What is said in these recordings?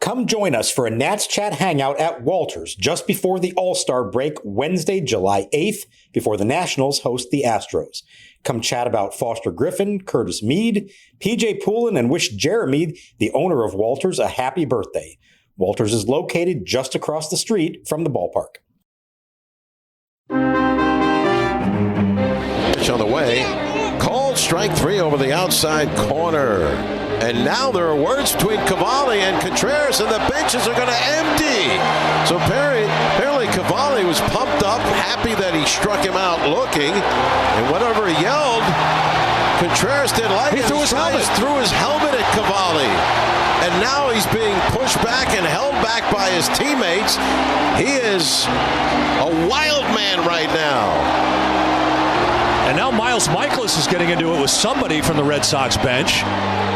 Come join us for a Nats Chat hangout at Walters just before the All-Star break Wednesday, July 8th, before the Nationals host the Astros. Come chat about Foster Griffin, Curtis Mead, PJ Poulin, and wish Jeremy, the owner of Walters, a happy birthday. Walters is located just across the street from the ballpark. Pitch on the way. Called strike 3 over the outside corner. And now there are words between Cavalli and Contreras, and the benches are going to empty. So apparently Cavalli was pumped up, happy that he struck him out looking. And whatever he yelled, Contreras didn't like it. He threw his helmet at Cavalli. And now he's being pushed back and held back by his teammates. He is a wild man right now. And now Mikolas is getting into it with somebody from the Red Sox bench.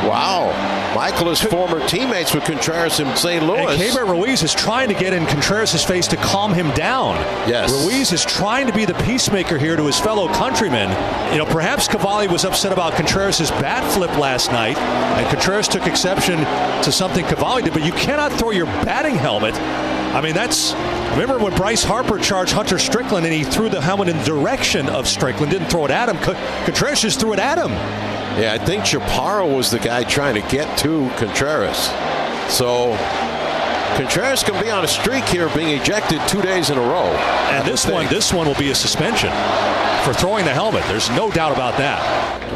Wow. Mikolas' former teammates with Contreras in St. Louis. And Keibert Ruiz is trying to get in Contreras' face to calm him down. Yes. Ruiz is trying to be the peacemaker here to his fellow countrymen. Perhaps Cavalli was upset about Contreras' bat flip last night, and Contreras took exception to something Cavalli did, but you cannot throw your batting helmet. Remember when Bryce Harper charged Hunter Strickland and he threw the helmet in the direction of Strickland, didn't throw it at him. Contreras just threw it at him. Yeah, I think Chaparro was the guy trying to get to Contreras. So Contreras can be on a streak here, being ejected 2 days in a row. And this one will be a suspension for throwing the helmet. There's no doubt about that.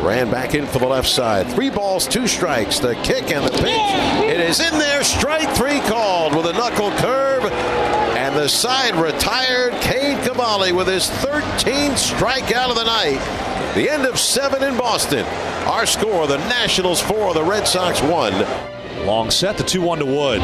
Ran back in for the left side. 3 balls, 2 strikes. The kick and the pitch. It is in there. Strike 3 called with a knuckle curve. And the side retired. Cade Cavalli with his 13th strikeout of the night. The end of 7 in Boston. Our score, the Nationals 4, the Red Sox 1. Long set, the 2-1 to Wood.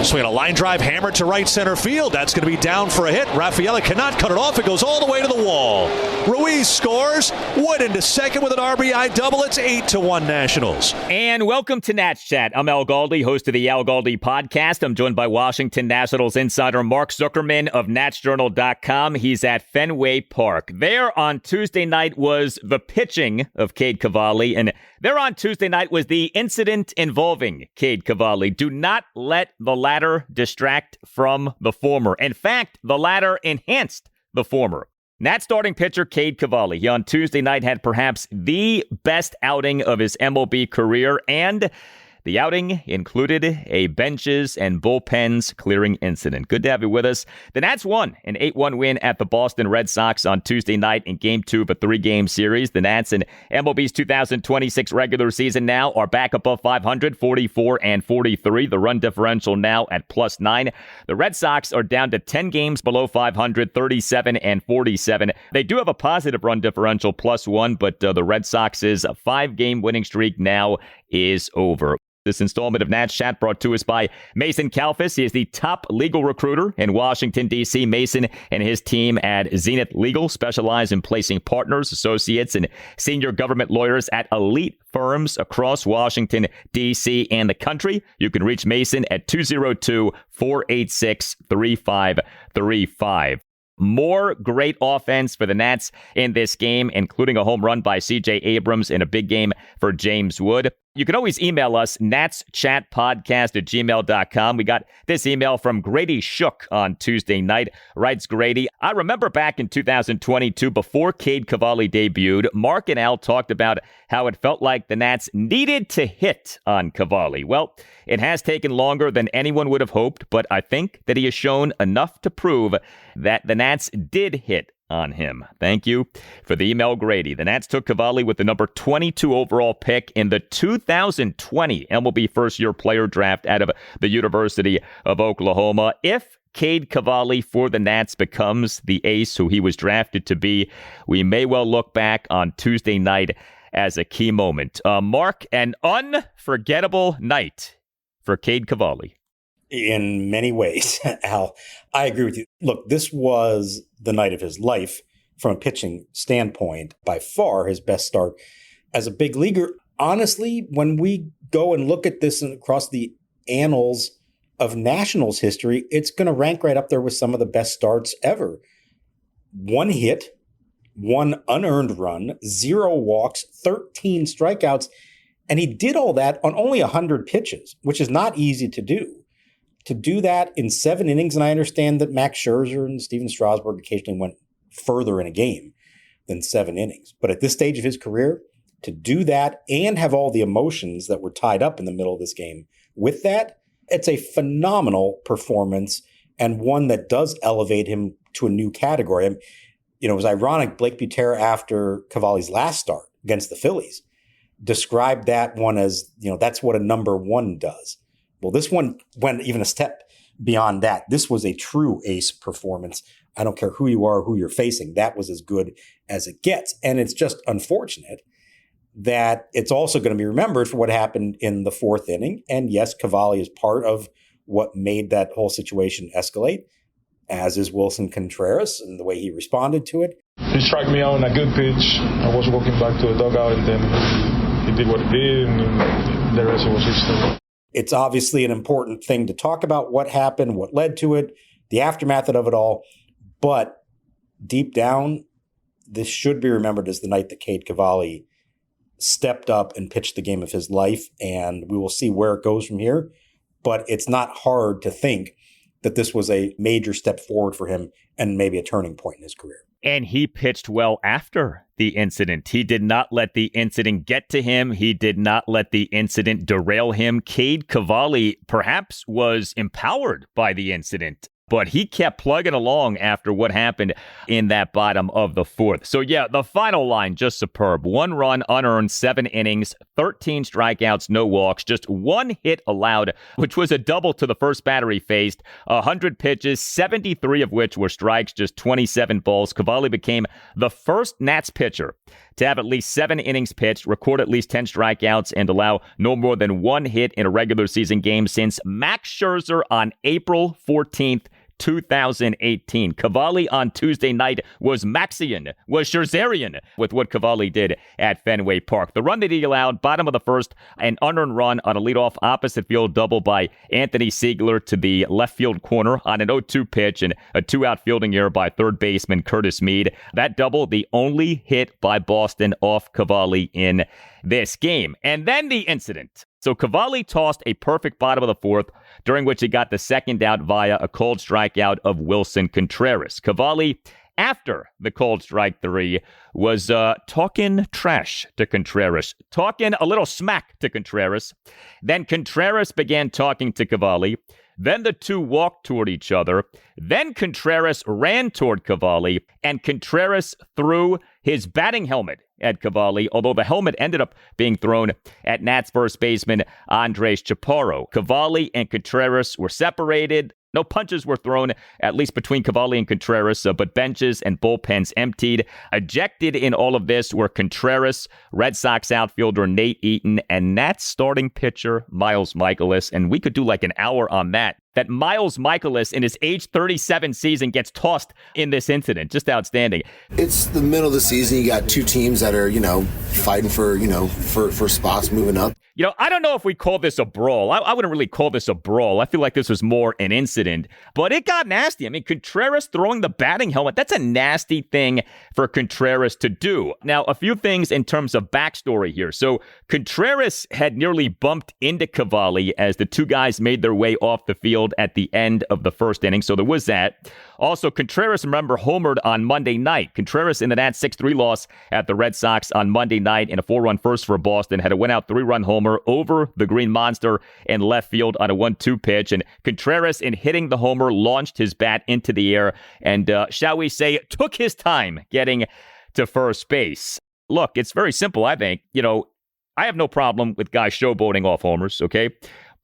Swinging a line drive hammer to right center field. That's going to be down for a hit. Raffaella cannot cut it off. It goes all the way to the wall. Ruiz scores. Wood into second with an RBI double. It's 8-1 Nationals. And welcome to Nats Chat. I'm Al Galdi, host of the Al Galdi podcast. I'm joined by Washington Nationals insider Mark Zuckerman of NatsJournal.com. He's at Fenway Park. There on Tuesday night was the pitching of Cade Cavalli, and there on Tuesday night was the incident involving Cade Cavalli. Do not let the latter distract from the former. In fact, the latter enhanced the former. Nats starting pitcher Cade Cavalli. He on Tuesday night had perhaps the best outing of his MLB career, and the outing included a benches and bullpens clearing incident. Good to have you with us. The Nats won an 8-1 win at the Boston Red Sox on Tuesday night in Game 2 of a 3-game series. The Nats in MLB's 2026 regular season now are back above 500, 44-43. The run differential now at +9. The Red Sox are down to 10 games below 500, 37-47. They do have a positive run differential, +1, but the Red Sox's 5-game winning streak now is over. This installment of Nats Chat brought to us by Mason Kalfas. He is the top legal recruiter in Washington, D.C. Mason and his team at Zenith Legal specialize in placing partners, associates, and senior government lawyers at elite firms across Washington, D.C. and the country. You can reach Mason at 202-486-3535. More great offense for the Nats in this game, including a home run by C.J. Abrams in a big game for James Wood. You can always email us, natschatpodcast@gmail.com. We got this email from Grady Shook on Tuesday night. Writes Grady, I remember back in 2022, before Cade Cavalli debuted, Mark and Al talked about how it felt like the Nats needed to hit on Cavalli. Well, it has taken longer than anyone would have hoped, but I think that he has shown enough to prove that the Nats did hit on him. Thank you for the email, Grady. The Nats took Cavalli with the number 22 overall pick in the 2020 MLB first-year player draft out of the University of Oklahoma. If Cade Cavalli for the Nats becomes the ace who he was drafted to be, we may well look back on Tuesday night as a key moment. Mark, an unforgettable night for Cade Cavalli. In many ways, Al, I agree with you. Look, this was the night of his life from a pitching standpoint. By far his best start as a big leaguer. Honestly, when we go and look at this across the annals of Nationals history, it's going to rank right up there with some of the best starts ever. 1 hit, 1 unearned run, 0 walks, 13 strikeouts, and he did all that on only 100 pitches, which is not easy to do. to do that in 7 innings, and I understand that Max Scherzer and Steven Strasburg occasionally went further in a game than 7 innings. But at this stage of his career, to do that and have all the emotions that were tied up in the middle of this game with that, it's a phenomenal performance and one that does elevate him to a new category. And, it was ironic. Blake Butera, after Cavalli's last start against the Phillies, described that one as, that's what a number 1 does. Well, this one went even a step beyond that. This was a true ace performance. I don't care who you are, who you're facing. That was as good as it gets. And it's just unfortunate that it's also going to be remembered for what happened in the 4th inning. And yes, Cavalli is part of what made that whole situation escalate, as is Willson Contreras and the way he responded to it. He struck me out on a good pitch. I was walking back to the dugout, and then he did what he did, and the rest was history. It's obviously an important thing to talk about, what happened, what led to it, the aftermath of it all. But deep down, this should be remembered as the night that Cade Cavalli stepped up and pitched the game of his life. And we will see where it goes from here. But it's not hard to think that this was a major step forward for him and maybe a turning point in his career. And he pitched well after the incident. He did not let the incident get to him. He did not let the incident derail him. Cade Cavalli perhaps was empowered by the incident, but he kept plugging along after what happened in that bottom of the 4th. So yeah, the final line, just superb. 1 run, unearned, 7 innings, 13 strikeouts, no walks, just 1 hit allowed, which was a double to the first batter he faced. 100 pitches, 73 of which were strikes, just 27 balls. Cavalli became the first Nats pitcher to have at least 7 innings pitched, record at least 10 strikeouts, and allow no more than 1 hit in a regular season game since Max Scherzer on April 14th, 2018. Cavalli on Tuesday night was Maxian, was Scherzerian with what Cavalli did at Fenway Park. The run that he allowed, bottom of the 1st, an unearned run on a leadoff opposite field double by Anthony Siegler to the left field corner on an 0-2 pitch, and a 2-out fielding error by third baseman Curtis Mead. That double, the only hit by Boston off Cavalli in this game. And then the incident. So Cavalli tossed a perfect bottom of the 4th, during which he got the second out via a cold strikeout of Willson Contreras. Cavalli, after the cold strike 3, was talking trash to Contreras, talking a little smack to Contreras. Then Contreras began talking to Cavalli. Then the two walked toward each other. Then Contreras ran toward Cavalli, and Contreras threw his batting helmet at Cavalli, although the helmet ended up being thrown at Nats first baseman Andres Chaparro. Cavalli and Contreras were separated. No punches were thrown, at least between Cavalli and Contreras, but benches and bullpens emptied. Ejected in all of this were Contreras, Red Sox outfielder Nate Eaton, and Nats starting pitcher Miles Mikolas. And we could do like an hour on that. That Miles Mikolas in his age 37 season gets tossed in this incident. Just outstanding. It's the middle of the season. You got 2 teams that are, fighting for spots moving up. I don't know if we call this a brawl. I wouldn't really call this a brawl. I feel like this was more an incident, but it got nasty. I mean, Contreras throwing the batting helmet, that's a nasty thing for Contreras to do. Now, a few things in terms of backstory here. So Contreras had nearly bumped into Cavalli as the two guys made their way off the field at the end of the first inning. So there was that. Also, Contreras, remember, homered on Monday night. Contreras in the Nats 6-3 loss at the Red Sox on Monday night in a 4-run first for Boston had a went-out 3-run homer over the Green Monster in left field on a 1-2 pitch. And Contreras, in hitting the homer, launched his bat into the air and, shall we say, took his time getting to first base. Look, it's very simple, I think. I have no problem with guys showboating off homers, okay?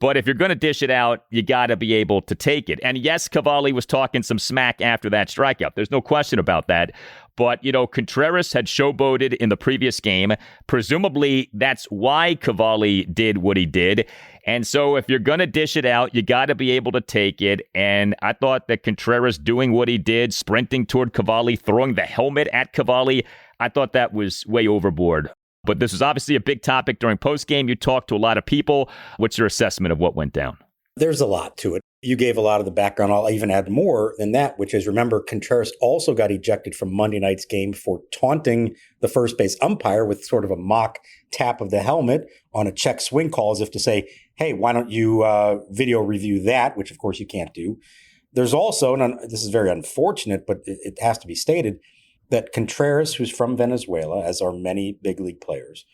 But if you're going to dish it out, you got to be able to take it. And yes, Cavalli was talking some smack after that strikeout. There's no question about that. But, Contreras had showboated in the previous game. Presumably, that's why Cavalli did what he did. And so if you're going to dish it out, you got to be able to take it. And I thought that Contreras doing what he did, sprinting toward Cavalli, throwing the helmet at Cavalli, I thought that was way overboard. But this was obviously a big topic during postgame. You talked to a lot of people. What's your assessment of what went down? There's a lot to it. You gave a lot of the background. I'll even add more than that, which is, remember, Contreras also got ejected from Monday night's game for taunting the first base umpire with sort of a mock tap of the helmet on a check swing call, as if to say, hey, why don't you video review that, which of course you can't do. There's also, and this is very unfortunate, but it has to be stated, that Contreras, who's from Venezuela, as are many big league players,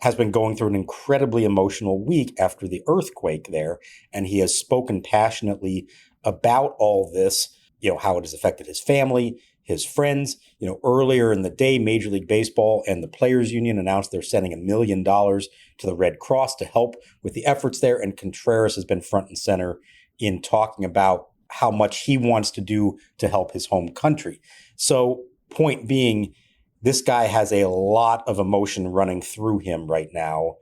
has been going through an incredibly emotional week after the earthquake there, and he has spoken passionately about all this, how it has affected his family, his friends. Earlier in the day, Major League Baseball and the Players Union announced they're sending $1 million to the Red Cross to help with the efforts there, and Contreras has been front and center in talking about how much he wants to do to help his home country. So, point being, this guy has a lot of emotion running through him right now,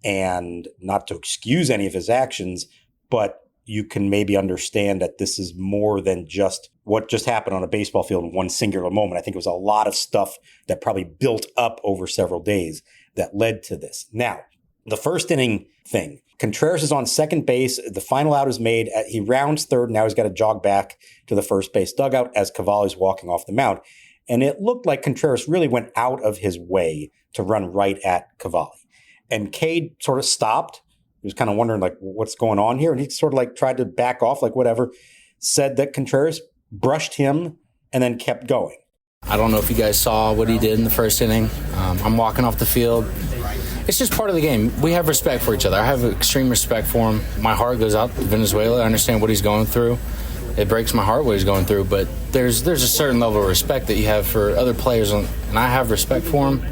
and not to excuse any of his actions, but you can maybe understand that this is more than just what just happened on a baseball field in one singular moment. I think it was a lot of stuff that probably built up over several days that led to this. Now, the first inning thing, Contreras is on second base. The final out is made. He rounds third. Now he's got to jog back to the first base dugout as Cavalli's walking off the mound. And it looked like Contreras really went out of his way to run right at Cavalli. And Cade sort of stopped. He was kind of wondering, like, what's going on here? And he sort of like tried to back off, like whatever, said that Contreras brushed him and then kept going. I don't know if you guys saw what he did in the first inning. I'm walking off the field. It's just part of the game. We have respect for each other. I have extreme respect for him. My heart goes out to Venezuela. I understand what he's going through. It breaks my heart what he's going through, but there's a certain level of respect that you have for other players, and I have respect for him.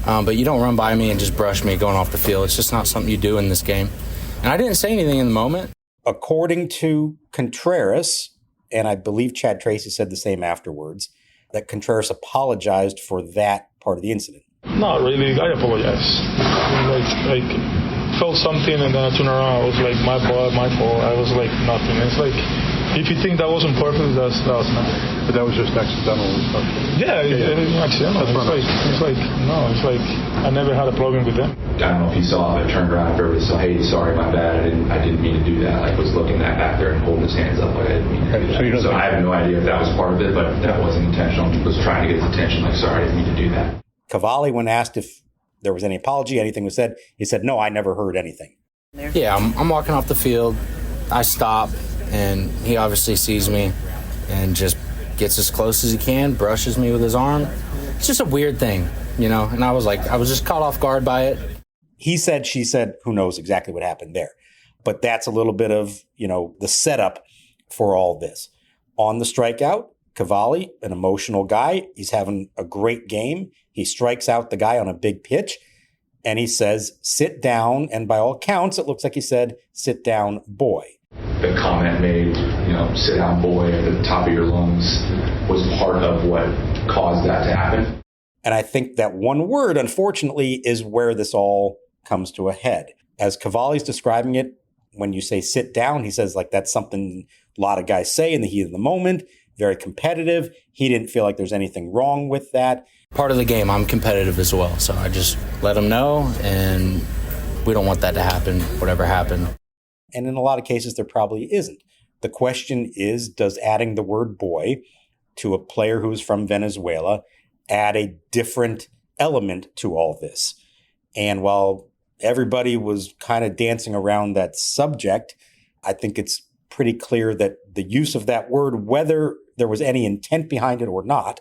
But you don't run by me and just brush me going off the field. It's just not something you do in this game. And I didn't say anything in the moment. According to Contreras, and I believe Chad Tracy said the same afterwards, that Contreras apologized for that part of the incident. Not really. I apologize. Like felt something and then I turned around. I was like, my fault. I was like, nothing. It's like, if you think that wasn't perfect, that was nothing. But that was just accidental. Yeah, accidental. It's like I never had a problem with them. I don't know if he saw it, turned around after everybody saw, hey, sorry, my bad. I didn't mean to do that. Like, was looking at back there and holding his hands up like I didn't mean to do that. So I have no idea if that was part of it, but that wasn't intentional. He was trying to get his attention, like, sorry, I didn't mean to do that. Cavalli, when asked if there was any apology, anything was said, he said, no, I never heard anything. Yeah, I'm walking off the field. I stop, and he obviously sees me and just gets as close as he can, brushes me with his arm. It's just a weird thing, and I was just caught off guard by it. He said, she said, who knows exactly what happened there. But that's a little bit of, the setup for all this. On the strikeout, Cavalli, an emotional guy, he's having a great game. He strikes out the guy on a big pitch, and he says, sit down. And by all accounts, it looks like he said, sit down, boy. The comment made, sit down, boy, at the top of your lungs was part of what caused that to happen. And I think that one word, unfortunately, is where this all comes to a head. As Cavalli's describing it, when you say sit down, he says, like, that's something a lot of guys say in the heat of the moment, very competitive. He didn't feel like there's anything wrong with that. Part of the game, I'm competitive as well, so I just let him know, and we don't want that to happen, whatever happened. And in a lot of cases, there probably isn't. The question is, does adding the word boy to a player who's from Venezuela add a different element to all this? And while everybody was kind of dancing around that subject, I think it's pretty clear that the use of that word, whether there was any intent behind it or not,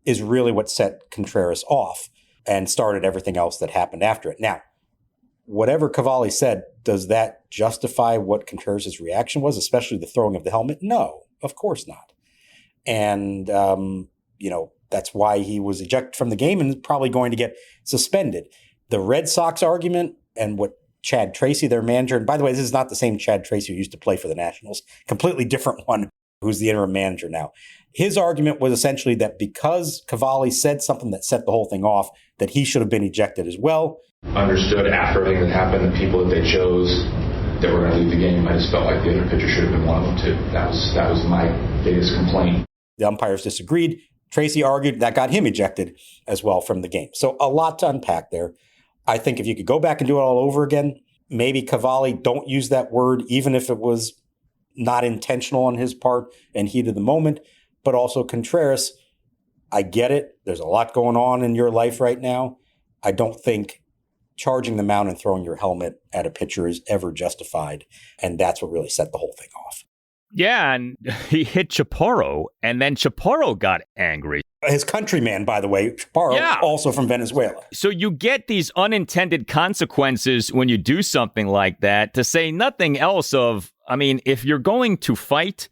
is really what set Contreras off and started everything else that happened after it. Now, whatever Cavalli said, does that justify what Contreras' reaction was, especially the throwing of the helmet? No, of course not. And, that's why he was ejected from the game and is probably going to get suspended. The Red Sox argument and what Chad Tracy, their manager, and by the way, this is not the same Chad Tracy who used to play for the Nationals, completely different one, who's the interim manager now. His argument was essentially that because Cavalli said something that set the whole thing off, that he should have been ejected as well. Understood after everything that happened, the people that they chose that were going to leave the game, I just felt like the other pitcher should have been one of them too. That was my biggest complaint. The umpires disagreed. Tracy argued that got him ejected as well from the game. So a lot to unpack there. I think if you could go back and do it all over again, maybe Cavalli don't use that word, even if it was not intentional on his part and heat of the moment. But also Contreras, I get it. There's a lot going on in your life right now. I don't think charging the mound and throwing your helmet at a pitcher is ever justified. And that's what really set the whole thing off. Yeah, and he hit Chaparro, and then Chaparro got angry. His countryman, by the way, Chaparro, also from Venezuela. So you get these unintended consequences when you do something like that, to say nothing else of, I mean, if you're going to fight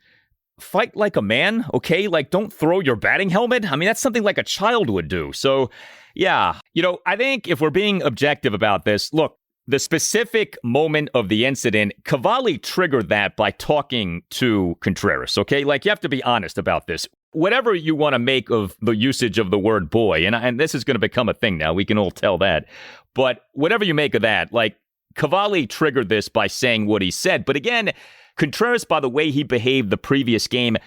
like a man, okay? Like, don't throw your batting helmet. I mean, that's something like a child would do. So, yeah, I think if we're being objective about this, look, the specific moment of the incident, Cavalli triggered that by talking to Contreras, okay? Like, you have to be honest about this. Whatever you want to make of the usage of the word boy, and this is going to become a thing now, we can all tell that. But whatever you make of that, like, Cavalli triggered this by saying what he said. But again, Contreras, by the way he behaved the previous game,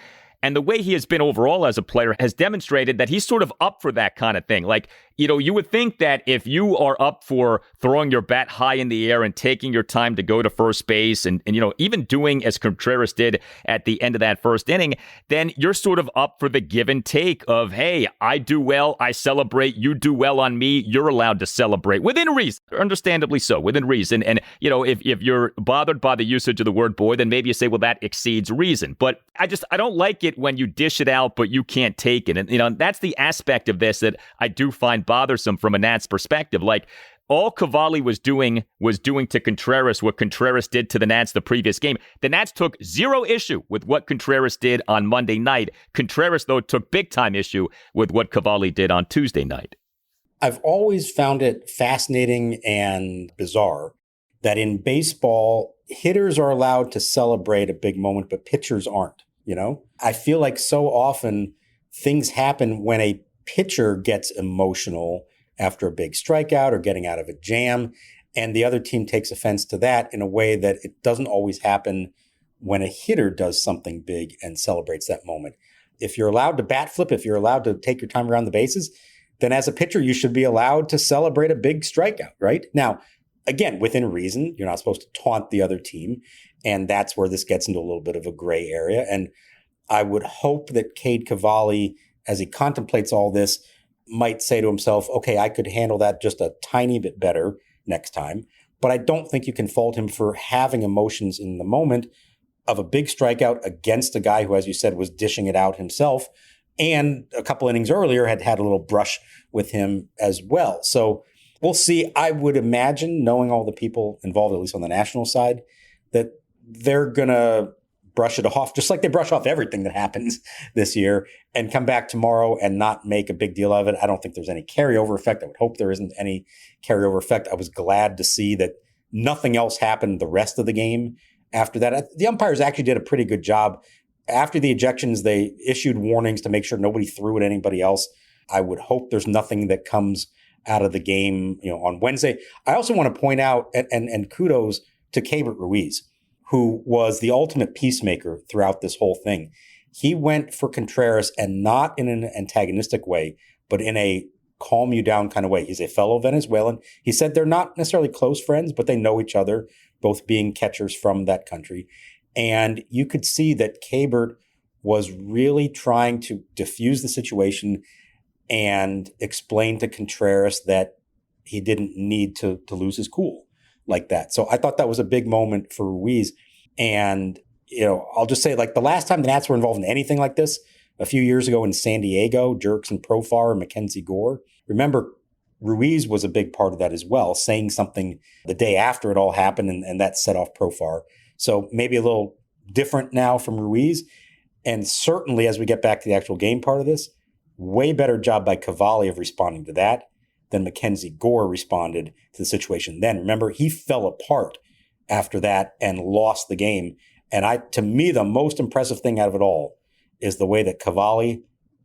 and the way he has been overall as a player, has demonstrated that he's sort of up for that kind of thing. Like, you would think that if you are up for throwing your bat high in the air and taking your time to go to first base and even doing as Contreras did at the end of that first inning, then you're sort of up for the give and take of, hey, I do well, I celebrate, you do well on me, you're allowed to celebrate within reason, understandably so, within reason. And, if you're bothered by the usage of the word boy, then maybe you say, well, that exceeds reason. But I don't like it when you dish it out, but you can't take it. And, that's the aspect of this that I do find bothersome from a Nats perspective. Like, all Cavalli was doing to Contreras what Contreras did to the Nats the previous game. The Nats took zero issue with what Contreras did on Monday night. Contreras, though, took big time issue with what Cavalli did on Tuesday night. I've always found it fascinating and bizarre that in baseball, hitters are allowed to celebrate a big moment, but pitchers aren't. I feel like so often things happen when a pitcher gets emotional after a big strikeout or getting out of a jam, and the other team takes offense to that in a way that it doesn't always happen when a hitter does something big and celebrates that moment. If you're allowed to bat flip, if you're allowed to take your time around the bases, then as a pitcher, you should be allowed to celebrate a big strikeout, right? Now, again, within reason, you're not supposed to taunt the other team, and that's where this gets into a little bit of a gray area. And I would hope that Cade Cavalli, as he contemplates all this, might say to himself, okay, I could handle that just a tiny bit better next time. But I don't think you can fault him for having emotions in the moment of a big strikeout against a guy who, as you said, was dishing it out himself. And a couple innings earlier had a little brush with him as well. So we'll see. I would imagine, knowing all the people involved, at least on the national side, that they're going to brush it off, just like they brush off everything that happens this year, and come back tomorrow and not make a big deal of it. I don't think there's any carryover effect. I would hope there isn't any carryover effect. I was glad to see that nothing else happened the rest of the game after that. The umpires actually did a pretty good job. After the ejections, they issued warnings to make sure nobody threw at anybody else. I would hope there's nothing that comes out of the game, on Wednesday. I also want to point out, and kudos to Cade Ruiz, who was the ultimate peacemaker throughout this whole thing. He went for Contreras, and not in an antagonistic way, but in a calm you down kind of way. He's a fellow Venezuelan. He said they're not necessarily close friends, but they know each other, both being catchers from that country. And you could see that Cabert was really trying to diffuse the situation and explain to Contreras that he didn't need to lose his cool like that. So I thought that was a big moment for Ruiz. And, I'll just say, like, the last time the Nats were involved in anything like this, a few years ago in San Diego, Jerks and Profar and Mackenzie Gore. Remember, Ruiz was a big part of that as well, saying something the day after it all happened, and that set off Profar. So maybe a little different now from Ruiz. And certainly as we get back to the actual game part of this, way better job by Cavalli of responding to that than Mackenzie Gore responded to the situation then. Remember, he fell apart after that and lost the game. And to me, the most impressive thing out of it all is the way that Cavalli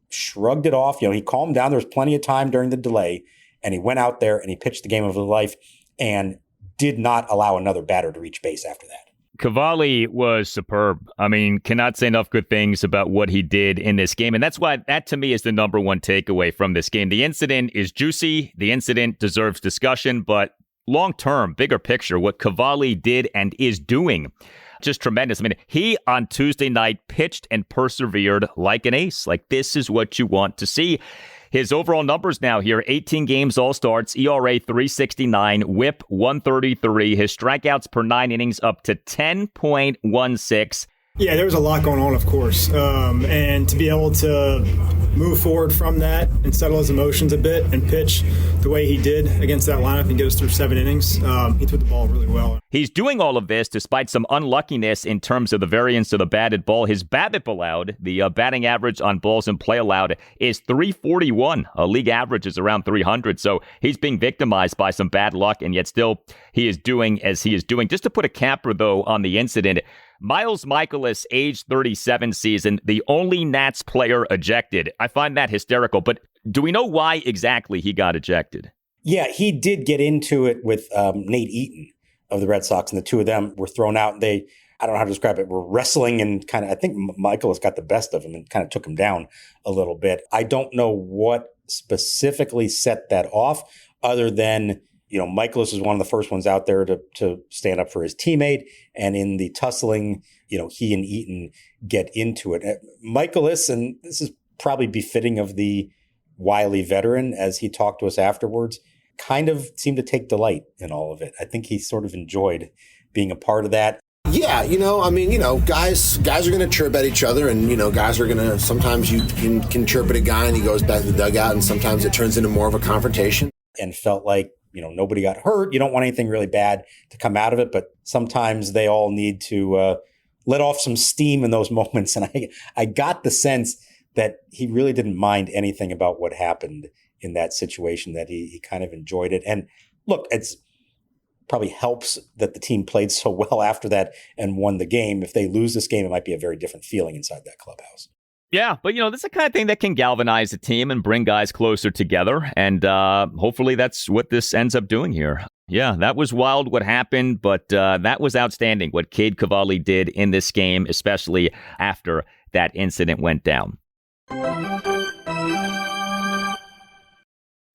shrugged it off. He calmed down. There was plenty of time during the delay, and he went out there and he pitched the game of his life and did not allow another batter to reach base after that. Cavalli was superb. I mean, cannot say enough good things about what he did in this game. And that's why that, to me, is the number one takeaway from this game. The incident is juicy. The incident deserves discussion. But long-term, bigger picture, what Cavalli did and is doing just tremendous. I mean, he on Tuesday night pitched and persevered like an ace. Like, this is what you want to see. His overall numbers now here, 18 games, all starts, ERA 3.69, whip 133. His strikeouts per 9 innings up to 10.16. Yeah, there was a lot going on, of course. And to be able to move forward from that and settle his emotions a bit and pitch the way he did against that lineup and get us through 7 innings, he threw the ball really well. He's doing all of this despite some unluckiness in terms of the variance of the batted ball. His BABIP allowed, the batting average on balls in play allowed, is 341. A league average is around 300. So he's being victimized by some bad luck, and yet still he is doing as he is doing. Just to put a capper, though, on the incident, Miles Mikolas, age 37 season, the only Nats player ejected. I find that hysterical, but do we know why exactly he got ejected? Yeah, he did get into it with Nate Eaton of the Red Sox, and the two of them were thrown out. They, I don't know how to describe it, were wrestling and kind of, I think Mikolas got the best of him and kind of took him down a little bit. I don't know what specifically set that off other than, you know, Mikolas was one of the first ones out there to stand up for his teammate. And in the tussling, you know, he and Eaton get into it. Mikolas, and this is probably befitting of the wily veteran, as he talked to us afterwards, kind of seemed to take delight in all of it. I think he sort of enjoyed being a part of that. Yeah, you know, I mean, you know, guys are going to chirp at each other, and, you know, guys are going to, sometimes you can chirp at a guy and he goes back to the dugout, and sometimes it turns into more of a confrontation. And felt like, you know, nobody got hurt. You don't want anything really bad to come out of it, but sometimes they all need to let off some steam in those moments. And I got the sense that he really didn't mind anything about what happened in that situation, that he kind of enjoyed it. And look, it's probably helps that the team played so well after that and won the game. If they lose this game, it might be a very different feeling inside that clubhouse. Yeah, but, you know, this is the kind of thing that can galvanize a team and bring guys closer together. And hopefully that's what this ends up doing here. Yeah, that was wild what happened, but that was outstanding what Cade Cavalli did in this game, especially after that incident went down.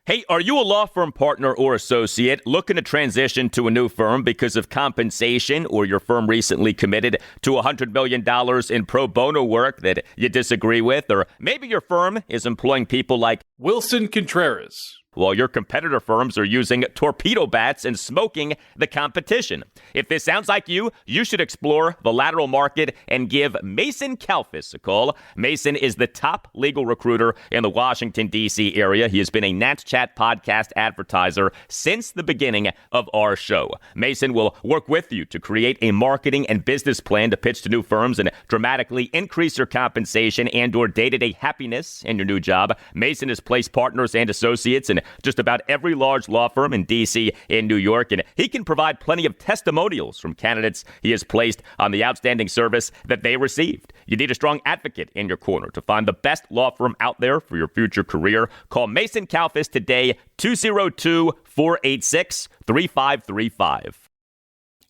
Hey, are you a law firm partner or associate looking to transition to a new firm because of compensation, or your firm recently committed to $100 million in pro bono work that you disagree with? Or maybe your firm is employing people like Willson Contreras, while your competitor firms are using torpedo bats and smoking the competition. If this sounds like you should explore the lateral market and give Mason Kalfas a call. Mason is the top legal recruiter in the Washington, D.C. area. He has been a Nats Chat podcast advertiser since the beginning of our show. Mason will work with you to create a marketing and business plan to pitch to new firms and dramatically increase your compensation and or day-to-day happiness in your new job. Mason has placed partners and associates in just about every large law firm in D.C. and New York, and he can provide plenty of testimonials from candidates he has placed on the outstanding service that they received. You need a strong advocate in your corner to find the best law firm out there for your future career. Call Mason Kalfas today, 202-486-3535.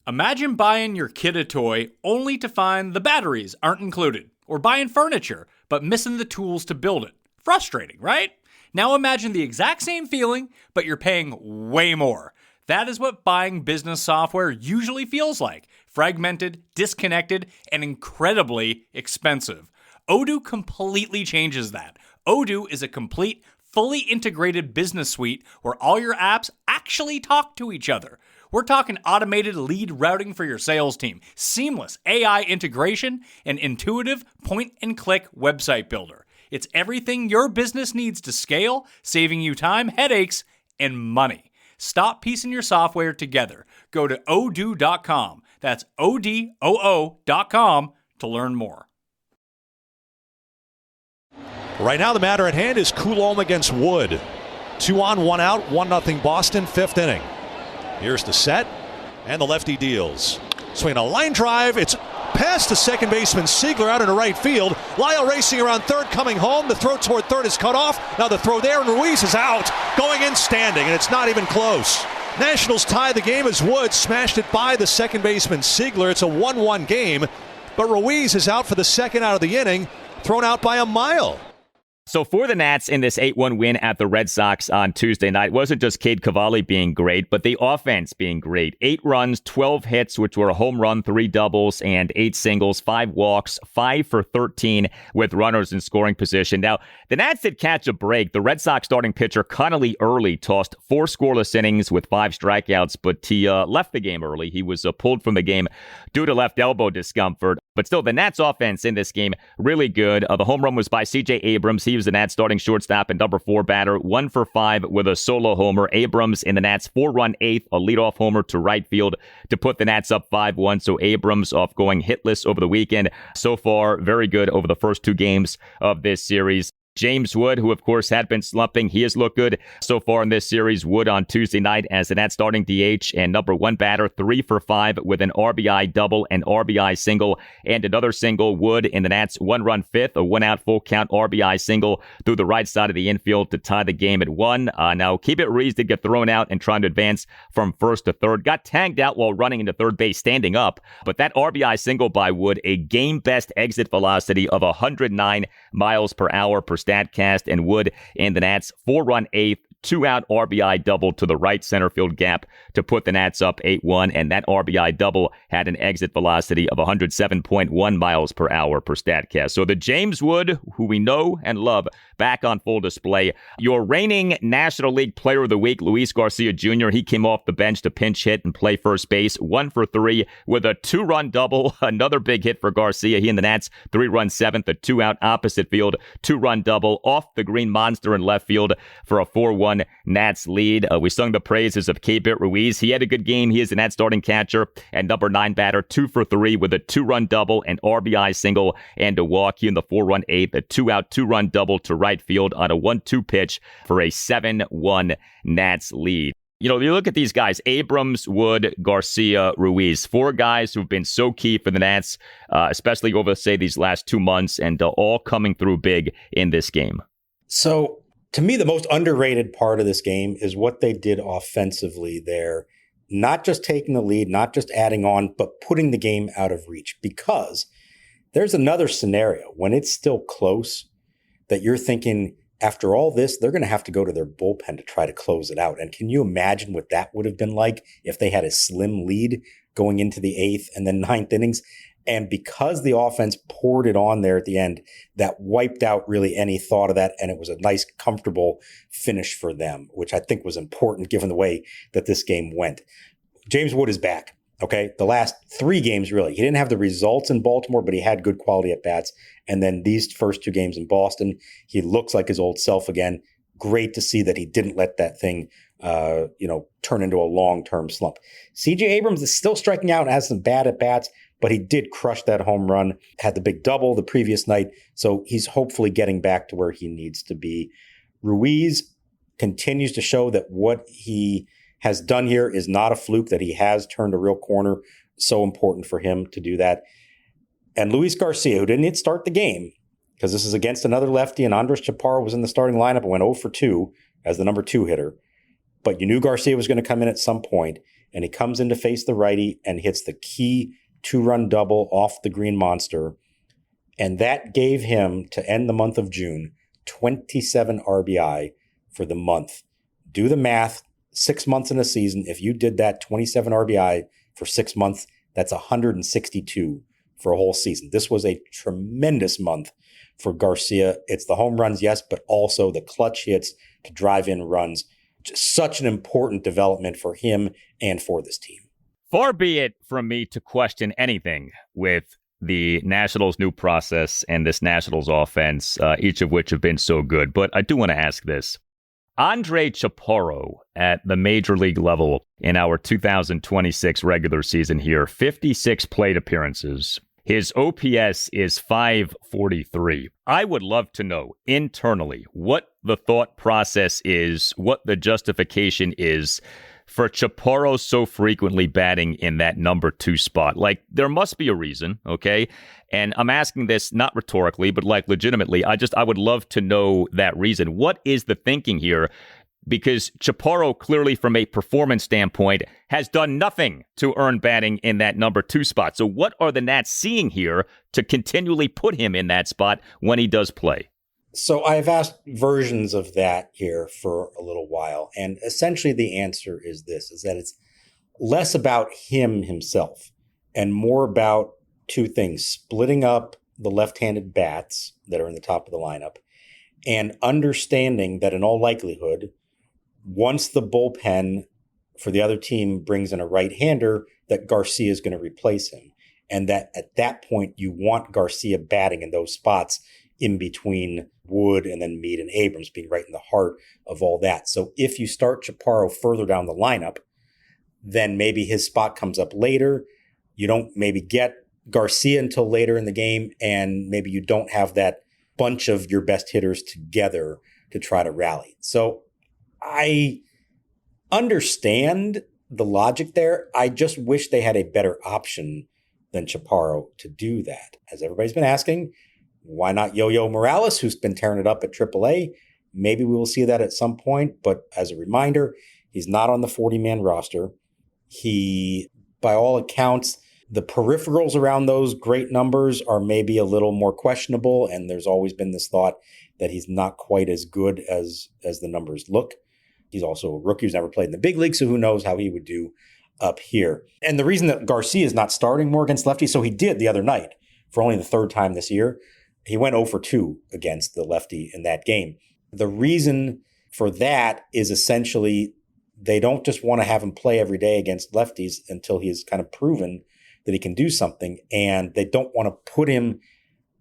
Imagine buying your kid a toy only to find the batteries aren't included, or buying furniture but missing the tools to build it. Frustrating, right? Now imagine the exact same feeling, but you're paying way more. That is what buying business software usually feels like. Fragmented, disconnected, and incredibly expensive. Odoo completely changes that. Odoo is a complete, fully integrated business suite where all your apps actually talk to each other. We're talking automated lead routing for your sales team, seamless AI integration, and intuitive point-and-click website builder. It's everything your business needs to scale, saving you time, headaches, and money. Stop piecing your software together. Go to odoo.com. That's odoo.com to learn more. Right now, the matter at hand is Coulombe against Wood. 2 on, 1 out, 1-0 Boston, 5th inning. Here's the set, and the lefty deals. Swing a line drive. It's past the second baseman Siegler out into right field. Lyle racing around third, coming home. The throw toward third is cut off. Now the throw there, and Ruiz is out, going in standing, and it's not even close. Nationals tie the game as Wood smashed it by the second baseman Siegler. It's a 1-1 game, but Ruiz is out for the second out of the inning, thrown out by a mile. So for the Nats in this 8-1 win at the Red Sox on Tuesday night, it wasn't just Cade Cavalli being great, but the offense being great. 8 runs, 12 hits, which were a home run, 3 doubles, and 8 singles, 5 walks, 5 for 13 with runners in scoring position. Now, the Nats did catch a break. The Red Sox starting pitcher Connolly early tossed 4 scoreless innings with 5 strikeouts, but he left the game early. He was pulled from the game due to left elbow discomfort. But still, the Nats offense in this game, really good. The home run was by C.J. Abrams. He was the Nats starting shortstop and number 4 batter, 1 for 5 with a solo homer. Abrams in the Nats 4-run 8th, a leadoff homer to right field to put the Nats up 5-1. So Abrams off going hitless over the weekend. So far, very good over the first 2 games of this series. James Wood, who of course had been slumping, he has looked good so far in this series. Wood on Tuesday night as the Nats starting DH and number 1 batter, 3 for 5 with an RBI double, an RBI single, and another single. Wood in the Nats 1-run 5th, a 1-out full count RBI single through the right side of the infield to tie the game at 1. Now, Keep It Ruiz did get thrown out and trying to advance from first to third. Got tagged out while running into third base standing up, but that RBI single by Wood, a game-best exit velocity of 109 miles per hour per StatCast, and Wood in the Nats 4-run 8th, 2-out RBI double to the right center field gap to put the Nats up 8-1, and that RBI double had an exit velocity of 107.1 miles per hour per StatCast. So the James Wood, who we know and love, back on full display. Your reigning National League Player of the Week, Luis Garcia Jr., he came off the bench to pinch hit and play first base, 1 for 3 with a 2-run double, another big hit for Garcia. He and the Nats 3-run 7th, a 2-out opposite field, 2-run double off the green monster in left field for a 4-1 Nats lead. We sung the praises of Cade Ruiz. He had a good game. He is the Nats starting catcher and number 9 batter, 2 for 3 with a 2-run double, an RBI single, and a walk. He in the 4-run 8th, a 2-out 2-run double to right field on a 1-2 pitch for a 7-1 Nats lead. You know, you look at these guys, Abrams, Wood, Garcia, Ruiz, 4 guys who've been so key for the Nats, especially over, say, these last 2 months, and all coming through big in this game. So, to me, the most underrated part of this game is what they did offensively there. Not just taking the lead, not just adding on, but putting the game out of reach. Because there's another scenario when it's still close that you're thinking, after all this, they're going to have to go to their bullpen to try to close it out. And can you imagine what that would have been like if they had a slim lead going into the 8th and then 9th innings? And because the offense poured it on there at the end, that wiped out really any thought of that. And it was a nice, comfortable finish for them, which I think was important given the way that this game went. James Wood is back. Okay. The last 3 games, really, he didn't have the results in Baltimore, but he had good quality at bats. And then these first 2 games in Boston, he looks like his old self again. Great to see that he didn't let that thing, turn into a long-term slump. C.J. Abrams is still striking out and has some bad at bats, but he did crush that home run, had the big double the previous night. So he's hopefully getting back to where he needs to be. Ruiz continues to show that what he has done here is not a fluke, that he has turned a real corner. So important for him to do that. And Luis Garcia, who didn't start the game, because this is against another lefty, and Andres Chaparro was in the starting lineup and went 0 for 2 as the number 2 hitter. But you knew Garcia was going to come in at some point, and he comes in to face the righty and hits the key 2-run double off the green monster. And that gave him, to end the month of June, 27 RBI for the month. Do the math, 6 months in a season. If you did that 27 RBI for 6 months, that's 162 for a whole season. This was a tremendous month for Garcia. It's the home runs, yes, but also the clutch hits to drive in runs. Just such an important development for him and for this team. Far be it from me to question anything with the Nationals' new process and this Nationals offense, each of which have been so good. But I do want to ask this. Andre Chaparro at the major league level in our 2026 regular season here, 56 plate appearances. His OPS is 543. I would love to know internally what the thought process is, what the justification is for Chaparro so frequently batting in that number 2 spot. Like, there must be a reason, okay? And I'm asking this not rhetorically, but like legitimately. I would love to know that reason. What is the thinking here? Because Chaparro clearly, from a performance standpoint, has done nothing to earn batting in that number 2 spot. So what are the Nats seeing here to continually put him in that spot when he does play? So I've asked versions of that here for a little while. And essentially the answer is this, is that it's less about him himself and more about two things: splitting up the left-handed bats that are in the top of the lineup and understanding that in all likelihood, once the bullpen for the other team brings in a right-hander, that Garcia is going to replace him. And that at that point, you want Garcia batting in those spots in between Wood and then Meade and Abrams, being right in the heart of all that. So if you start Chaparro further down the lineup, then maybe his spot comes up later. You don't maybe get Garcia until later in the game, and maybe you don't have that bunch of your best hitters together to try to rally. So I understand the logic there. I just wish they had a better option than Chaparro to do that. As everybody's been asking, why not Yo-Yo Morales, who's been tearing it up at AAA? Maybe we will see that at some point, but as a reminder, he's not on the 40-man roster. He, by all accounts, the peripherals around those great numbers are maybe a little more questionable, and there's always been this thought that he's not quite as good as the numbers look. He's also a rookie who's never played in the big league, so who knows how he would do up here. And the reason that Garcia is not starting more against lefties, so he did the other night for only the third time this year. He went 0 for 2 against the lefty in that game. The reason for that is essentially they don't just want to have him play every day against lefties until he has kind of proven that he can do something. And they don't want to put him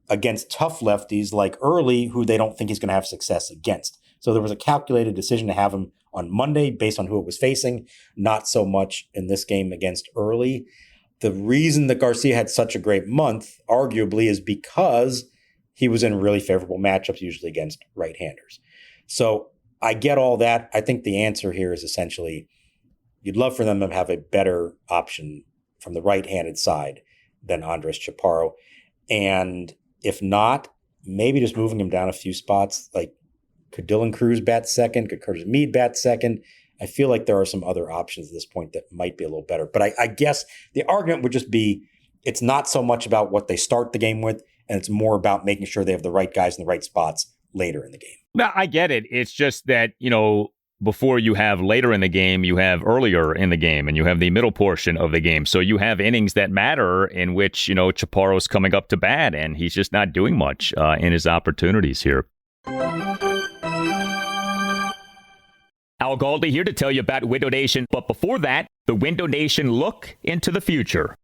against tough lefties like Early, who they don't think he's going to have success against. So there was a calculated decision to have him on Monday based on who it was facing, not so much in this game against Early. The reason that Garcia had such a great month, arguably, is because he was in really favorable matchups, usually against right-handers. So I get all that. I think the answer here is essentially you'd love for them to have a better option from the right-handed side than Andres Chaparro. And if not, maybe just moving him down a few spots. Like, could Dylan Cruz bat second? Could Curtis Meade bat second? I feel like there are some other options at this point that might be a little better. But I guess the argument would just be it's not so much about what they start the game with, and it's more about making sure they have the right guys in the right spots later in the game. No, I get it. It's just that, before you have later in the game, you have earlier in the game, and you have the middle portion of the game. So you have innings that matter in which, Chaparro's coming up to bat, and he's just not doing much in his opportunities here. Al Galdi here to tell you about Window Nation. But before that, the Window Nation look into the future.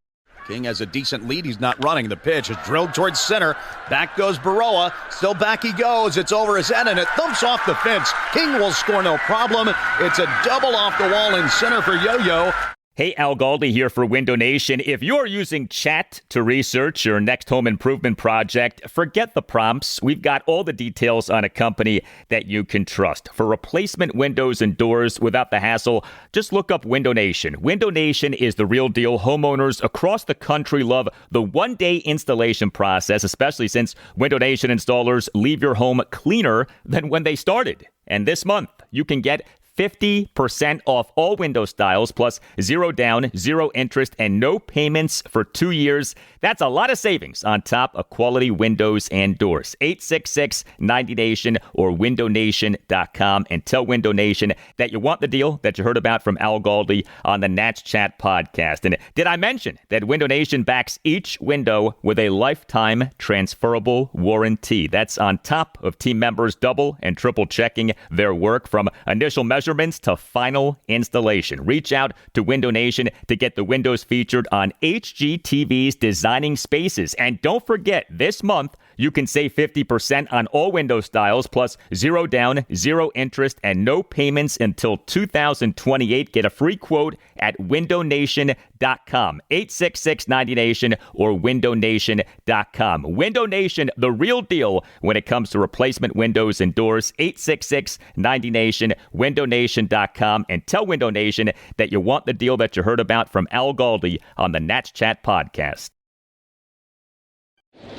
King has a decent lead. He's not running. The pitch is drilled towards center. Back goes Baroa. Still back he goes. It's over his head, and it thumps off the fence. King will score no problem. It's a double off the wall in center for Yo-Yo. Hey, Al Galdi here for Window Nation. If you're using chat to research your next home improvement project, forget the prompts. We've got all the details on a company that you can trust. For replacement windows and doors without the hassle, just look up Window Nation. Window Nation is the real deal. Homeowners across the country love the one-day installation process, especially since Window Nation installers leave your home cleaner than when they started. And this month, you can get 50% off all window styles, plus 0 down, 0 interest, and no payments for 2 years. That's a lot of savings on top of quality windows and doors. 866-90NATION or windownation.com, and tell Window Nation that you want the deal that you heard about from Al Galdi on the Nats Chat podcast. And did I mention that Window Nation backs each window with a lifetime transferable warranty? That's on top of team members double and triple checking their work from initial measurements to final installation. Reach out to Window Nation to get the windows featured on HGTV's Designing Spaces. And don't forget, this month, you can save 50% on all window styles, plus 0 down, 0 interest, and no payments until 2028. Get a free quote at windownation.com. 866-90NATION or windownation.com. Window Nation, the real deal when it comes to replacement windows and doors. 866-90NATION, windownation.com, and tell Window Nation that you want the deal that you heard about from Al Galdi on the Nats Chat podcast.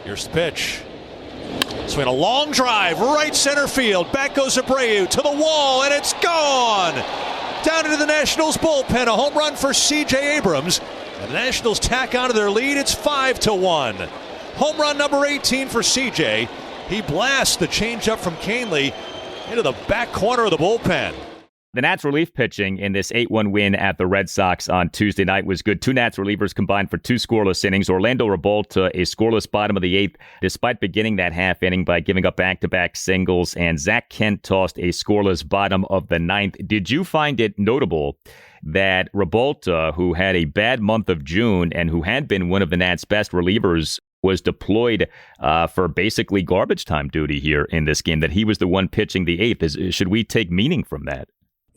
Here's the pitch. Swing a long drive, right center field. Back goes Abreu to the wall, and it's gone. Down into the Nationals bullpen, a home run for C.J. Abrams. And the Nationals tack onto their lead. It's 5-1. Home run number 18 for C.J. He blasts the changeup from Canely into the back corner of the bullpen. The Nats relief pitching in this 8-1 win at the Red Sox on Tuesday night was good. Two Nats relievers combined for 2 scoreless innings. Orlando Revolta, a scoreless bottom of the 8th, despite beginning that half inning by giving up back-to-back singles. And Zach Kent tossed a scoreless bottom of the 9th. Did you find it notable that Revolta, who had a bad month of June and who had been one of the Nats' best relievers, was deployed for basically garbage time duty here in this game, that he was the one pitching the 8th? Should we take meaning from that?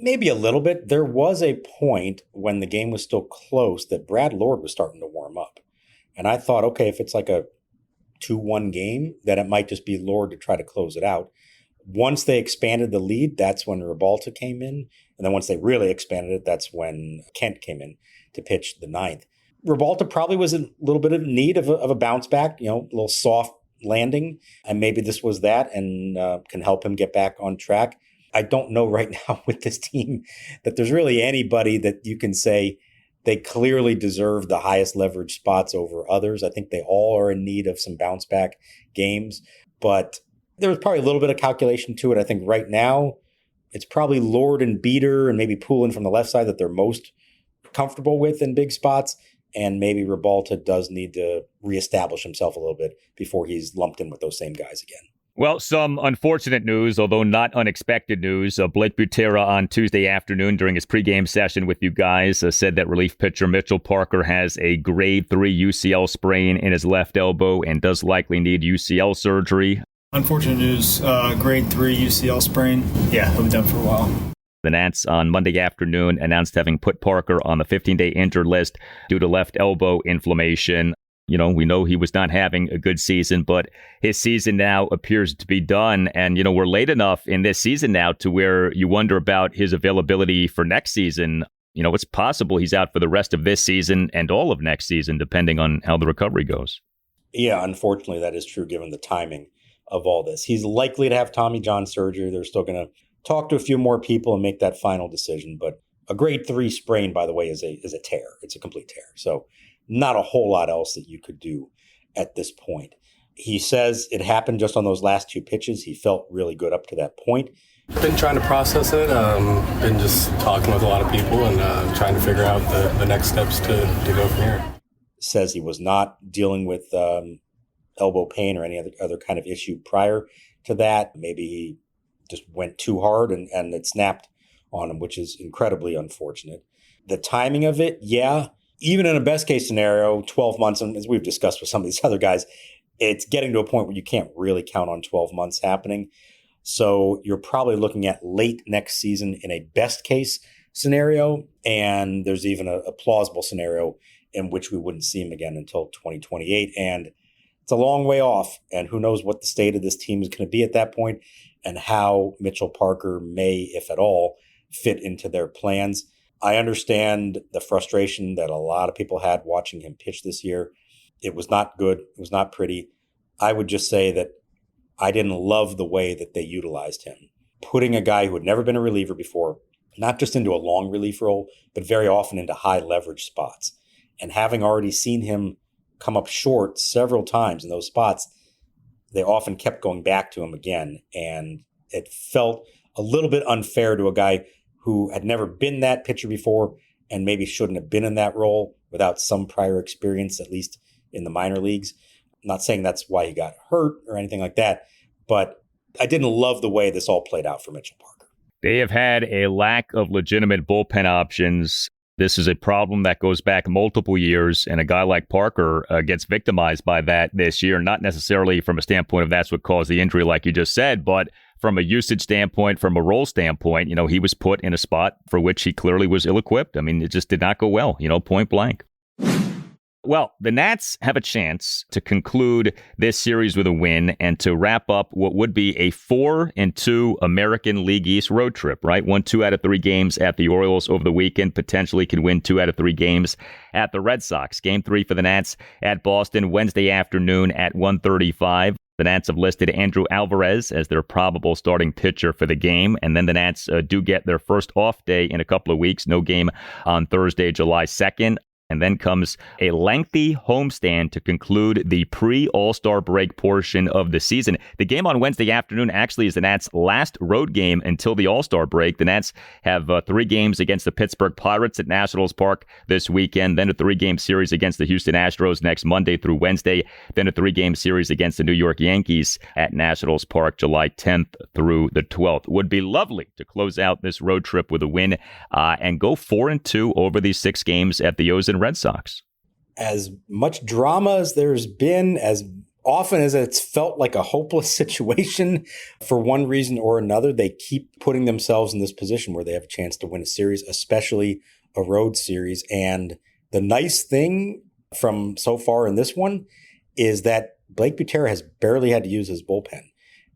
Maybe a little bit. There was a point when the game was still close that Brad Lord was starting to warm up. And I thought, okay, if it's like a 2-1 game, then it might just be Lord to try to close it out. Once they expanded the lead, that's when Revolta came in. And then once they really expanded it, that's when Kent came in to pitch the 9th. Revolta probably was a little bit of need of a bounce back, a little soft landing. And maybe this was that and can help him get back on track. I don't know right now with this team that there's really anybody that you can say they clearly deserve the highest leverage spots over others. I think they all are in need of some bounce back games, but there was probably a little bit of calculation to it. I think right now it's probably Lord and Beater and maybe Poulin from the left side that they're most comfortable with in big spots. And maybe Revolta does need to reestablish himself a little bit before he's lumped in with those same guys again. Well, some unfortunate news, although not unexpected news. Blake Butera on Tuesday afternoon during his pregame session with you guys said that relief pitcher Mitchell Parker has a grade 3 UCL sprain in his left elbow and does likely need UCL surgery. Unfortunate news, grade 3 UCL sprain. Yeah, he'll be done for a while. The Nats on Monday afternoon announced having put Parker on the 15-day injured list due to left elbow inflammation. We know he was not having a good season, but his season now appears to be done. And, we're late enough in this season now to where you wonder about his availability for next season. It's possible he's out for the rest of this season and all of next season, depending on how the recovery goes. Yeah, unfortunately, that is true given the timing of all this. He's likely to have Tommy John surgery. They're still going to talk to a few more people and make that final decision. But a grade 3 sprain, by the way, is a tear. It's a complete tear. So not a whole lot else that you could do at this point. He says it happened just on those last 2 pitches. He felt really good up to that point. Been trying to process it. Been just talking with a lot of people and trying to figure out the next steps to go from here. Says he was not dealing with elbow pain or any other kind of issue prior to that. Maybe he just went too hard and it snapped on him, which is incredibly unfortunate. The timing of it, yeah. Even in a best case scenario, 12 months, and as we've discussed with some of these other guys, it's getting to a point where you can't really count on 12 months happening. So you're probably looking at late next season in a best case scenario. And there's even a plausible scenario in which we wouldn't see him again until 2028. And it's a long way off. And who knows what the state of this team is going to be at that point and how Mitchell Parker may, if at all, fit into their plans. I understand the frustration that a lot of people had watching him pitch this year. It was not good. It was not pretty. I would just say that I didn't love the way that they utilized him. Putting a guy who had never been a reliever before, not just into a long relief role, but very often into high leverage spots. And having already seen him come up short several times in those spots, they often kept going back to him again. And it felt a little bit unfair to a guy who had never been that pitcher before and maybe shouldn't have been in that role without some prior experience, at least in the minor leagues. I'm not saying that's why he got hurt or anything like that, but I didn't love the way this all played out for Mitchell Parker. They have had a lack of legitimate bullpen options. This is a problem that goes back multiple years, and a guy like Parker gets victimized by that this year, not necessarily from a standpoint of that's what caused the injury, like you just said, but from a usage standpoint, from a role standpoint, he was put in a spot for which he clearly was ill-equipped. I mean, it just did not go well, point blank. Well, the Nats have a chance to conclude this series with a win and to wrap up what would be a 4-2 American League East road trip, right? 2 out of 3 games at the Orioles over the weekend, potentially can win 2 out of 3 games at the Red Sox. Game 3 for the Nats at Boston Wednesday afternoon at 1:35. The Nats have listed Andrew Alvarez as their probable starting pitcher for the game. And then the Nats do get their first off day in a couple of weeks. No game on Thursday, July 2nd. And then comes a lengthy homestand to conclude the pre-All-Star break portion of the season. The game on Wednesday afternoon actually is the Nats' last road game until the All-Star break. The Nats have 3 games against the Pittsburgh Pirates at Nationals Park this weekend, then a 3-game series against the Houston Astros next Monday through Wednesday, then a 3-game series against the New York Yankees at Nationals Park July 10th through the 12th. Would be lovely to close out this road trip with a win and go 4-2 over these 6 games at the O's and Red Sox. As much drama as there's been, as often as it's felt like a hopeless situation for one reason or another, they keep putting themselves in this position where they have a chance to win a series, especially a road series. And the nice thing from so far in this one is that Blake Butera has barely had to use his bullpen.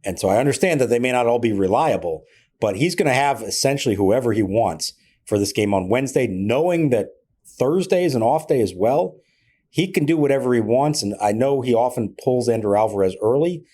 And so I understand that they may not all be reliable, but he's going to have essentially whoever he wants for this game on Wednesday, knowing that Thursday is an off day as well. He can do whatever he wants, and I know he often pulls Ender Alvarez early.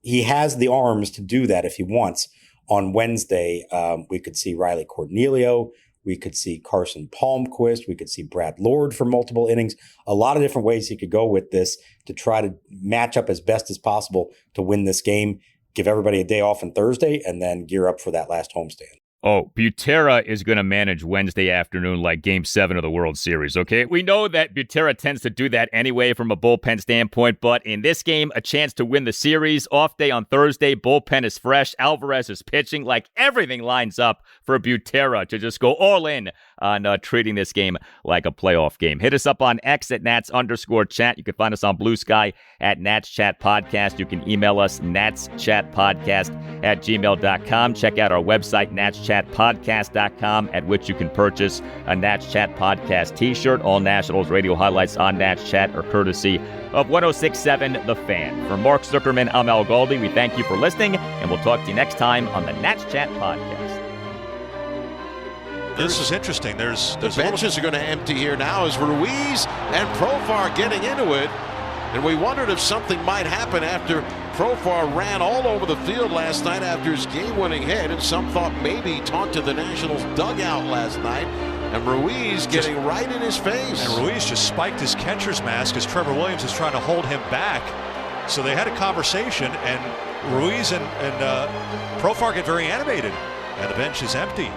He has the arms to do that if he wants. On Wednesday, we could see Riley Cornelio. We could see Carson Palmquist. We could see Brad Lord for multiple innings. A lot of different ways he could go with this to try to match up as best as possible to win this game, give everybody a day off on Thursday, and then gear up for that last homestand. Oh, Butera is going to manage Wednesday afternoon like Game 7 of the World Series, okay? We know that Butera tends to do that anyway from a bullpen standpoint, but in this game, a chance to win the series. Off day on Thursday, bullpen is fresh. Alvarez is pitching. Like everything lines up for Butera to just go all in on treating this game like a playoff game. Hit us up on X at Nats_chat. You can find us on Blue Sky at Nats Chat Podcast. You can email us natschatpodcast@gmail.com. Check out our website, natschatpodcast.com, at which you can purchase a Nats Chat Podcast t-shirt. All Nationals radio highlights on Nats Chat are courtesy of 106.7 The Fan. For Mark Zuckerman, I'm Al Galdi. We thank you for listening, and we'll talk to you next time on the Nats Chat Podcast. This is interesting. The benches are going to empty here now as Ruiz and Profar getting into it. And we wondered if something might happen after Profar ran all over the field last night after his game-winning hit. And some thought maybe he taunted the Nationals dugout last night. And Ruiz getting right in his face. And Ruiz just spiked his catcher's mask as Trevor Williams is trying to hold him back. So they had a conversation, and Ruiz and Profar get very animated. And the bench is empty.